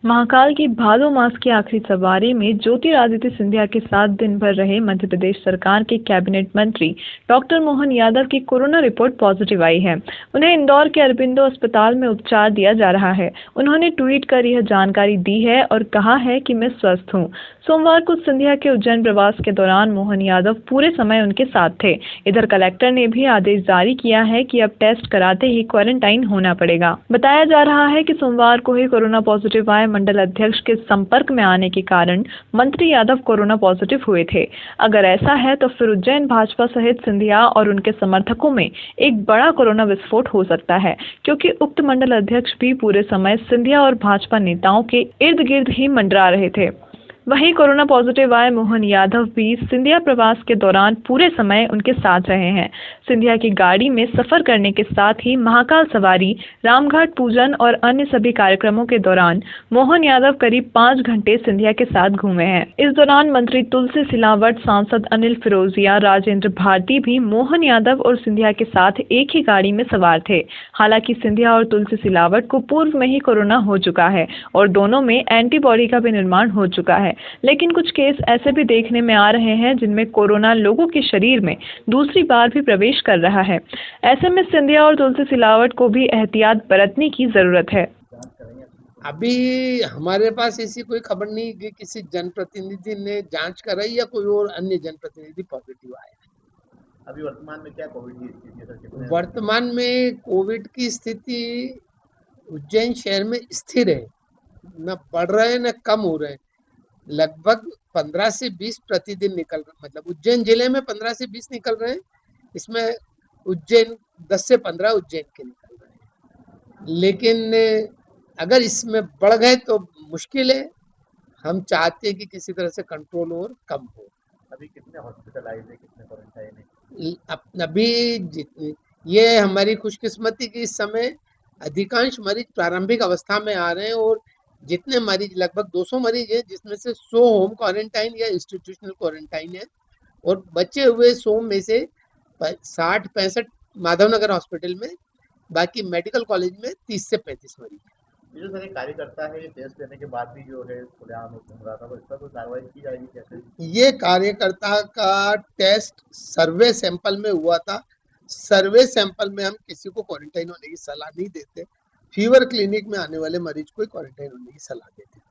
महाकाल की भादो मास की आखिरी सवारी में ज्योतिरादित्य सिंधिया के साथ दिन भर रहे मध्य प्रदेश सरकार के कैबिनेट मंत्री डॉक्टर मोहन यादव की कोरोना रिपोर्ट पॉजिटिव आई है। उन्हें इंदौर के अरबिंदो अस्पताल में उपचार दिया जा रहा है। उन्होंने ट्वीट कर यह जानकारी दी है और कहा है कि मैं स्वस्थ हूँ। सोमवार को सिंधिया के उज्जैन प्रवास के दौरान मोहन यादव पूरे समय उनके साथ थे। इधर कलेक्टर ने भी आदेश जारी किया है कि अब टेस्ट कराते ही क्वारंटाइन होना पड़ेगा। बताया जा रहा है कि सोमवार को ही कोरोना पॉजिटिव आए मंडल अध्यक्ष के संपर्क में आने के कारण मंत्री यादव कोरोना पॉजिटिव हुए थे। अगर ऐसा है तो फिर उज्जैन भाजपा सहित सिंधिया और उनके समर्थकों में एक बड़ा कोरोना विस्फोट हो सकता है, क्योंकि उक्त मंडल अध्यक्ष भी पूरे समय सिंधिया और भाजपा नेताओं के इर्द गिर्द ही मंडरा रहे थे। वहीं कोरोना पॉजिटिव आए मोहन यादव भी सिंधिया प्रवास के दौरान पूरे समय उनके साथ रहे हैं। सिंधिया की गाड़ी में सफर करने के साथ ही महाकाल सवारी, रामघाट पूजन और अन्य सभी कार्यक्रमों के दौरान मोहन यादव करीब 5 घंटे सिंधिया के साथ घूमे हैं। इस दौरान मंत्री तुलसी सिलावट, सांसद अनिल फिरोजिया, राजेंद्र भारती भी मोहन यादव और सिंधिया के साथ एक ही गाड़ी में सवार थे। हालांकि सिंधिया और तुलसी सिलावट को पूर्व में ही कोरोना हो चुका है और दोनों में एंटीबॉडी का भी निर्माण हो चुका है, लेकिन कुछ केस ऐसे भी देखने में आ रहे हैं जिनमें कोरोना लोगों के शरीर में दूसरी बार भी प्रवेश कर रहा है। ऐसे में सिंधिया और तुलसी सिलावट को भी एहतियात बरतने की जरूरत है। अभी हमारे पास ऐसी कोई खबर नहीं कि किसी जनप्रतिनिधि ने जांच कराई या कोई और अन्य जनप्रतिनिधि पॉजिटिव आया। अभी वर्तमान में क्या कोविड की स्थिति है सर? वर्तमान में कोविड की स्थिति उज्जैन शहर में स्थिर है, न बढ़ रहे हैं न कम हो रहे हैं। लगभग 15 से 20 प्रतिदिन निकल रहे, मतलब उज्जैन जिले में 15 से 20 निकल रहे हैं। इसमें उज्जैन 10 से 15 उज्जैन के निकल रहे हैं, लेकिन अगर इसमें बढ़ गए तो मुश्किल है। हम चाहते हैं कि किसी तरह से कंट्रोल और कम हो। अभी कितने हॉस्पिटलाइज है, कितने क्वारंटाइन है? अभी ये हमारी खुशकिस्मती की इस समय अधिकांश मरीज प्रारंभिक अवस्था में आ रहे हैं और जितने मरीज, लगभग 200 मरीज हैं, जिसमें से 100 होम क्वारंटाइन या इंस्टीट्यूशनल क्वारंटाइन है और बचे हुए 100 में से 60-65 माधवनगर हॉस्पिटल में, बाकी मेडिकल कॉलेज में 30 से 35 मरीज। ये जो सर एक कार्यकर्ता है, ये टेस्ट लेने के बाद भी जो है खुलेआम घूम रहा था, तो इस पर कोई कार्रवाई की जाएगी कैसे? ये कार्यकर्ता का टेस्ट सर्वे सैंपल में हुआ था। सर्वे सैंपल में हम किसी को क्वारंटाइन होने की सलाह नहीं देते। फीवर क्लिनिक में आने वाले मरीज को क्वारंटाइन होने की सलाह देते हैं।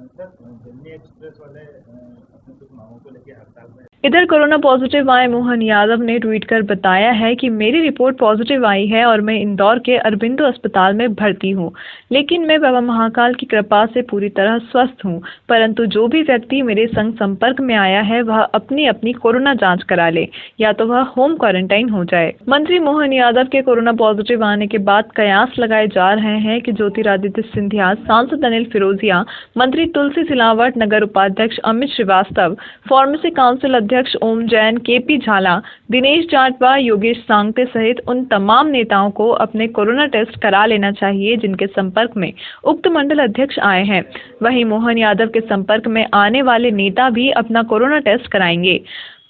सर, दिल्ली एक्सप्रेस वाले अपने कुछ मांगों को लेकर हड़ताल में। इधर कोरोना पॉजिटिव आए मोहन यादव ने ट्वीट कर बताया है कि मेरी रिपोर्ट पॉजिटिव आई है और मैं इंदौर के अरबिंदो अस्पताल में भर्ती हूं, लेकिन मैं बाबा महाकाल की कृपा से पूरी तरह स्वस्थ हूं। परंतु जो भी व्यक्ति मेरे संग संपर्क में आया है वह अपनी अपनी कोरोना जांच करा ले, या तो वह होम क्वारंटाइन हो जाए। मंत्री मोहन यादव के कोरोना पॉजिटिव आने के बाद कयास लगाए जा रहे हैं कि ज्योतिरादित्य सिंधिया, सांसद अनिल फिरोजिया, मंत्री तुलसी सिलावट, नगर उपाध्यक्ष अमित श्रीवास्तव, फार्मेसी काउंसिल अध्यक्ष ओम जैन, केपी झाला, दिनेश जाटवा, योगेश सांगते सहित उन तमाम नेताओं को अपने कोरोना टेस्ट करा लेना चाहिए जिनके संपर्क में उक्त मंडल अध्यक्ष आए हैं। वहीं मोहन यादव के संपर्क में आने वाले नेता भी अपना कोरोना टेस्ट कराएंगे।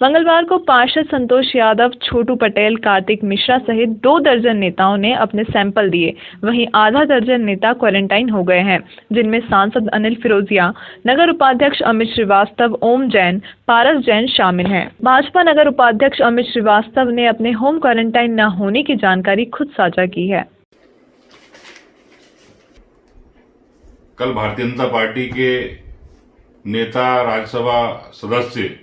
मंगलवार को पार्षद संतोष यादव, छोटू पटेल, कार्तिक मिश्रा सहित 2 दर्जन नेताओं ने अपने सैंपल दिए। वहीं आधा दर्जन नेता क्वारंटाइन हो गए हैं, जिनमें सांसद अनिल फिरोजिया, नगर उपाध्यक्ष अमित श्रीवास्तव, ओम जैन, पारस जैन शामिल हैं। भाजपा नगर उपाध्यक्ष अमित श्रीवास्तव ने अपने होम क्वारंटाइन न होने की जानकारी खुद साझा की है। कल भारतीय जनता पार्टी के नेता, राज्यसभा सदस्य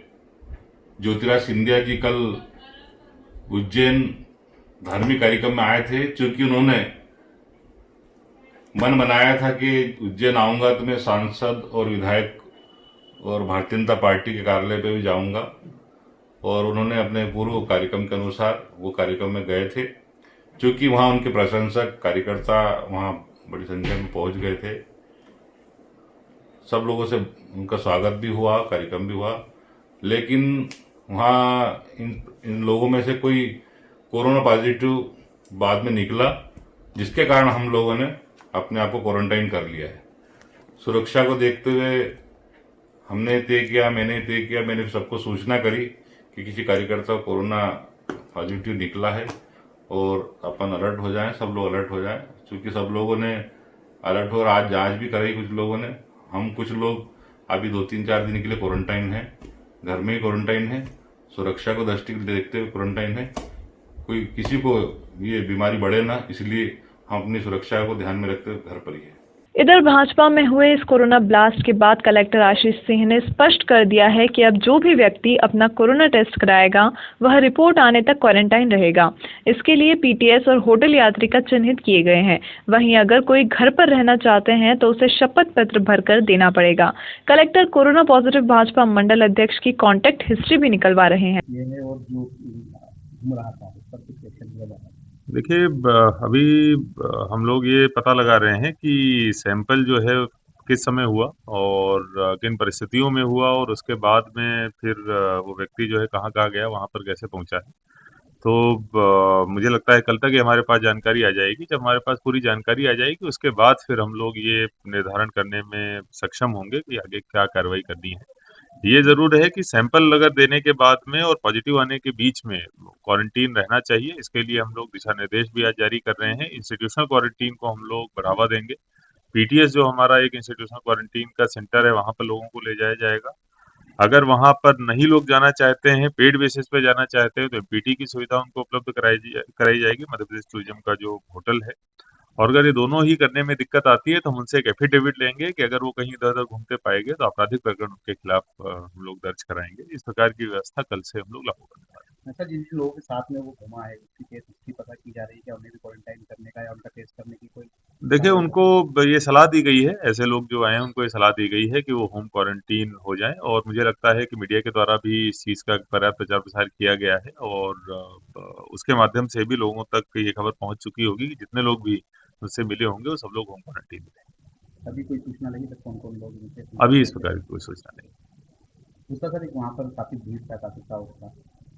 ज्योतिरादित्य सिंधिया जी कल उज्जैन धार्मिक कार्यक्रम में आए थे। चूंकि उन्होंने मन बनाया था कि उज्जैन आऊंगा तो मैं सांसद और विधायक और भारतीय जनता पार्टी के कार्यालय पे भी जाऊंगा, और उन्होंने अपने पूर्व कार्यक्रम के अनुसार वो कार्यक्रम में गए थे। चूंकि वहां उनके प्रशंसक, कार्यकर्ता वहां बड़ी संख्या में पहुंच गए थे, सब लोगों से उनका स्वागत भी हुआ, कार्यक्रम भी हुआ, लेकिन वहाँ इन लोगों में से कोई कोरोना पॉजिटिव बाद में निकला, जिसके कारण हम लोगों ने अपने आप को क्वारंटाइन कर लिया है। सुरक्षा को देखते हुए हमने तय किया, मैंने सबको सूचना करी कि किसी कार्यकर्ता को कोरोना पॉजिटिव निकला है और अपन अलर्ट हो जाएं, सब लोग अलर्ट हो जाएं। क्योंकि सब लोगों ने अलर्ट हो और आज जांच भी कराई कुछ लोगों ने। हम कुछ लोग अभी 2-3-4 दिन के लिए क्वारंटाइन है, घर में ही क्वारंटाइन है, सुरक्षा को दृष्टि देखते हुए क्वारंटाइन है। कोई किसी को ये बीमारी बढ़े ना, इसलिए हम अपनी सुरक्षा को ध्यान में रखते हुए घर पर ही है। इधर भाजपा में हुए इस कोरोना ब्लास्ट के बाद कलेक्टर आशीष सिंह ने स्पष्ट कर दिया है कि अब जो भी व्यक्ति अपना कोरोना टेस्ट कराएगा वह रिपोर्ट आने तक क्वारंटाइन रहेगा। इसके लिए पीटीएस और होटल यात्री का चिन्हित किए गए हैं। वहीं अगर कोई घर पर रहना चाहते हैं तो उसे शपथ पत्र भरकर देना पड़ेगा। कलेक्टर कोरोना पॉजिटिव भाजपा मंडल अध्यक्ष की कॉन्टैक्ट हिस्ट्री भी निकलवा रहे हैं। देखिए, अभी हम लोग ये पता लगा रहे हैं कि सैंपल जो है किस समय हुआ और किन परिस्थितियों में हुआ और उसके बाद में फिर वो व्यक्ति जो है कहाँ गया, वहाँ पर कैसे पहुँचा है। तो मुझे लगता है कल तक ही हमारे पास जानकारी आ जाएगी। जब हमारे पास पूरी जानकारी आ जाएगी उसके बाद फिर हम लोग ये निर्धारण करने में सक्षम होंगे कि आगे क्या कार्रवाई करनी है। ये ज़रूर है कि सैंपल अगर देने के बाद में और पॉजिटिव आने के बीच में क्वारंटीन रहना चाहिए। इसके लिए हम लोग दिशा निर्देश भी आज जारी कर रहे हैं। इंस्टीट्यूशनल क्वारंटीन को हम लोग बढ़ावा देंगे। पीटीएस जो हमारा एक इंस्टीट्यूशनल क्वारंटीन का सेंटर है, वहाँ पर लोगों को ले जाया जाएगा। अगर वहाँ पर नहीं लोग जाना चाहते हैं, पेड बेसिस पे जाना चाहते हैं, तो एमपीटी की सुविधा उनको उपलब्ध कराई जाएगी, मध्य प्रदेश टूरिज्म का जो होटल है। और अगर ये दोनों ही करने में दिक्कत आती है तो हम उनसे एक एफिडेविट लेंगे कि अगर वो कहीं इधर-उधर घूमते पाएंगे तो आपराधिक प्रकरण उनके खिलाफ हम लोग दर्ज कराएंगे। इस प्रकार की व्यवस्था कल से हम लोग लागू करने वाले हैं। अच्छा, जिन लोगों के साथ में वो घुमा है उसकी केस उसकी पता की जा रही है, क्या उन्हें भी क्वारंटाइन करने का या उनका टेस्ट करने की कोई? देखिए, उनको ये सलाह दी गई है, ऐसे लोग जो आए हैं उनको ये सलाह दी गई है कि वो होम क्वारंटीन हो जाएं। और मुझे लगता है कि मीडिया के द्वारा भी इस चीज़ का पर्याप्त प्रचार प्रसार किया गया है और उसके माध्यम से भी लोगों तक ये खबर पहुंच चुकी होगी कि जितने लोग भी उससे मिले होंगे वो सब लोग होम क्वारंटीन में हैं। अभी कोई सूचना नहीं है कौन-कौन लोग इनसे? अभी इस प्रकार की कोई सूचना नहीं। दूसरा सर, एक वहाँ पर काफ़ी भीड़ था, काफ़ी क्राउड था,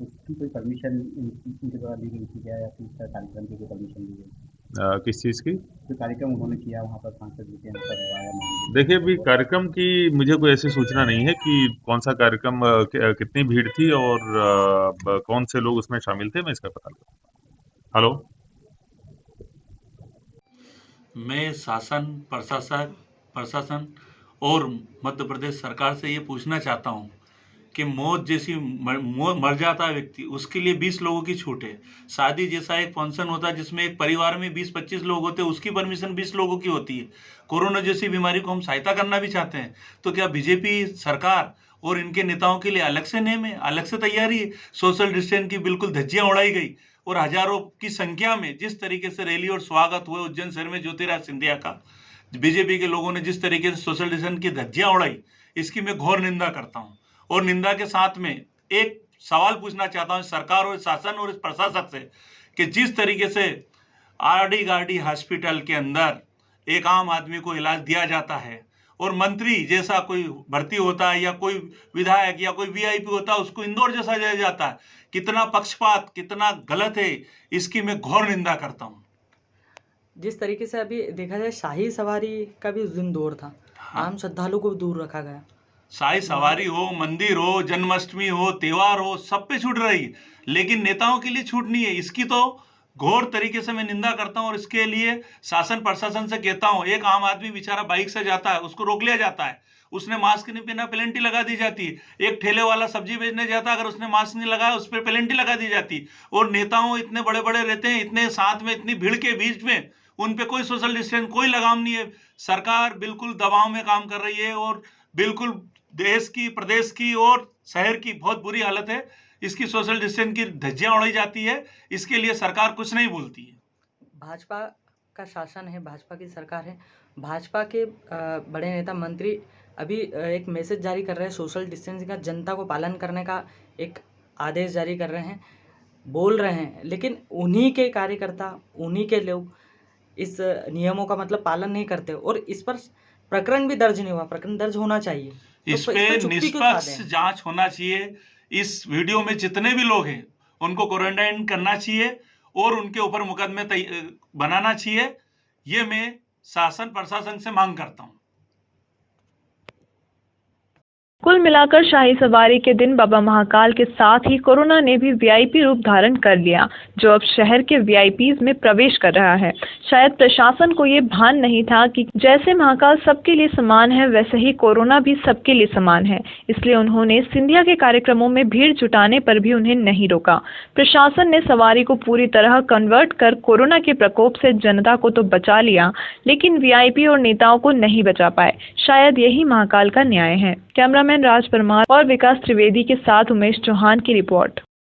उसकी कोई परमिशन इनके द्वारा ली गई थी क्या, या फिर इसका कार्यक्रम की कोई परमिशन ली गई? किस चीज़ की? जो कार्यक्रम उन्होंने किया वहाँ पर सांसद जी के यहाँ पर हुआ या नहीं? देखिए, अभी कार्यक्रम की मुझे कोई ऐसी सूचना नहीं है कि कौन सा कार्यक्रम, कितनी भीड़ थी और कौन से लोग उसमें शामिल थे, मैं इसका पता लगा। हेलो, मैं प्रशासन और मध्य प्रदेश सरकार से ये पूछना चाहता हूँ कि मौत जैसी मर जाता है व्यक्ति, उसके लिए 20 लोगों की छूट है। शादी जैसा एक फंक्शन होता है जिसमें एक परिवार में 20-25 लोग होते हैं, उसकी परमिशन 20 लोगों की होती है। कोरोना जैसी बीमारी को हम सहायता करना भी चाहते हैं, तो क्या बीजेपी सरकार और इनके नेताओं के लिए अलग से नेम है, अलग से तैयारी है? सोशल डिस्टेंस की बिल्कुल धज्जियां उड़ाई गई और हजारों की संख्या में जिस तरीके से रैली और स्वागत हुए उज्जैन शहर में ज्योतिराज सिंधिया का, बीजेपी के लोगों ने जिस तरीके से सोशल डिस्टेंस की धज्जियां उड़ाई, इसकी मैं घोर निंदा करता हूं। और निंदा के साथ में एक सवाल पूछना चाहता हूं सरकार और शासन और इस प्रशासक से कि जिस तरीके से आरडी गार्डी हॉस्पिटल के अंदर एक आम आदमी को इलाज दिया जाता है और मंत्री जैसा कोई भर्ती होता है या कोई विधायक या कोई वीआईपी होता है उसको इंदौर जैसा दिया जाता है, कितना पक्षपात, कितना गलत है, इसकी मैं घोर निंदा करता हूं। जिस तरीके से अभी देखा जाए शाही सवारी का भी उस दिन दौर था, आम श्रद्धालु को दूर रखा गया। शाही सवारी हो, मंदिर हो, जन्माष्टमी हो, त्योहार हो, सब पे छूट रही, लेकिन नेताओं के लिए छूट नहीं है। इसकी तो घोर तरीके से मैं निंदा करता हूं और इसके लिए शासन प्रशासन से कहता हूं, एक आम आदमी बेचारा बाइक से जाता है, उसको रोक लिया जाता है, उसने मास्क नहीं पहना, पेनल्टी लगा दी जाती है। एक ठेले वाला सब्जी बेचने जाता है, अगर उसने मास्क नहीं लगाया उस पर पेनल्टी लगा दी जाती है। और नेताओं इतने बड़े बड़े रहते हैं, इतने साथ में, इतनी भीड़ के बीच में उन पे कोई सोशल डिस्टेंस, कोई लगाम नहीं है। सरकार बिल्कुल दबाव में काम कर रही है और बिल्कुल देश की, प्रदेश की और शहर की बहुत बुरी हालत है। इसकी सोशल डिस्टेंस की धज्जियां उड़ाई जाती है, इसके लिए सरकार कुछ नहीं बोलती है। भाजपा का शासन है, भाजपा की सरकार है, भाजपा के बड़े नेता मंत्री अभी एक मैसेज जारी कर रहे हैं सोशल डिस्टेंसिंग का, जनता को पालन करने का एक आदेश जारी कर रहे हैं, बोल रहे हैं, लेकिन उन्हीं के कार्यकर्ता, उन्हीं के लोग इस नियमों का मतलब पालन नहीं करते और इस पर प्रकरण भी दर्ज नहीं हुआ। प्रकरण दर्ज होना चाहिए, इस पे निष्पक्ष जांच होना चाहिए। इस वीडियो में जितने भी लोग हैं उनको क्वारंटाइन करना चाहिए और उनके ऊपर मुकदमे बनाना चाहिए। ये मैं शासन प्रशासन से मांग करता हूं। कुल मिलाकर शाही सवारी के दिन बाबा महाकाल के साथ ही कोरोना ने भी वीआईपी रूप धारण कर लिया, जो अब शहर के वीआईपीज में प्रवेश कर रहा है। शायद प्रशासन को ये भान नहीं था कि जैसे महाकाल सबके लिए समान है, वैसे ही कोरोना भी सबके लिए समान है। इसलिए उन्होंने सिंधिया के कार्यक्रमों में भीड़ जुटाने पर भी उन्हें नहीं रोका। प्रशासन ने सवारी को पूरी तरह कन्वर्ट कर कोरोना के प्रकोप से जनता को तो बचा लिया, लेकिन वीआईपी और नेताओं को नहीं बचा पाए। शायद यही महाकाल का न्याय है। कैमरामैन राज परमार और विकास त्रिवेदी के साथ उमेश चौहान की रिपोर्ट।